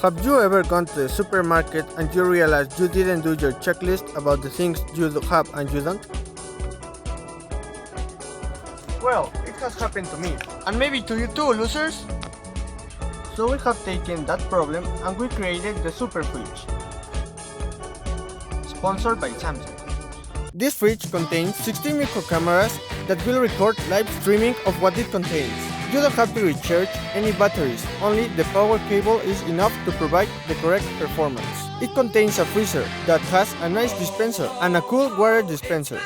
Have you ever gone to the supermarket and you realized you didn't do your checklist about the things you have and you don't? Well, it has happened to me, and maybe to you too, losers! So we have taken that problem and we created the Super Fridge, sponsored by Samsung. This fridge contains 16 micro cameras that will record live streaming of what it contains. You don't have to recharge any batteries, only the power cable is enough to provide the correct performance. It contains a freezer that has a nice dispenser and a cool water dispenser.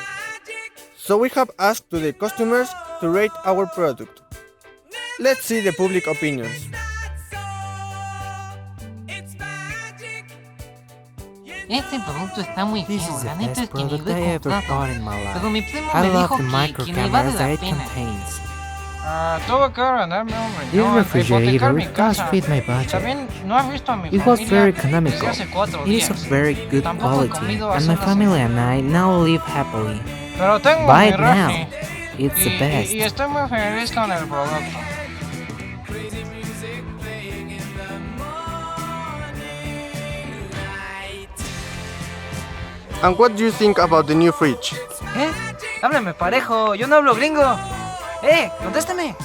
So we have asked to the customers to rate our product. Let's see the public opinions. Este producto está muy This feo, is la the neta best es que ni product lo I he ever comprado. bought in my Pero mi life. primo I me love dijo the micro que ni vale cameras la that it pena. contains. Tuve que ordenarme un This riñón, refrigerator hipotecar mi does casa. fit my budget. También no has visto a mi It was familia very desde economical. hace 4 It is días. of very good Tampoco he quality, comido and hace my una family semana. and I now live happily. Pero tengo Buy mi it now. refri It's the best. y estoy muy feliz con el producto. And what do you think about the new fridge? Háblame parejo, yo no hablo gringo. Contéstame.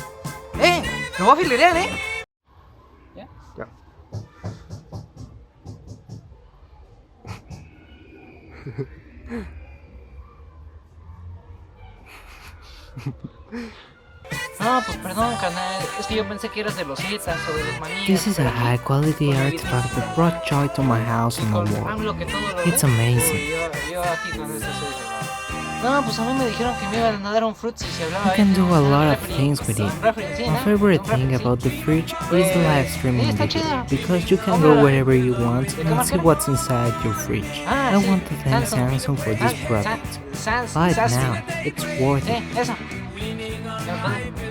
Lo voy a filerear, Yeah. No, pues perdón, canal. Es que yo pensé que eras de los Zetas o de los manías. This is a high quality artifact that brought joy to my house and the world. Hablo que todo lo It's ves. amazing. Uy, yo aquí con esto soy de- No, pues a mí me dijeron que me iban a dar un fruit si se hablaba You ahí can de do un a lot of refri. things with it. Un refri, sí, My ¿no? favorite Un refri, thing sí. about the fridge is the live streaming está video, chido. because you can Cómprala. go wherever you want ¿De qué and marca see era? what's inside your fridge. Ah, I sí, want to thank Samsung for this product. Buy it now, it's worth it. Eso. ¿Me lo pueden-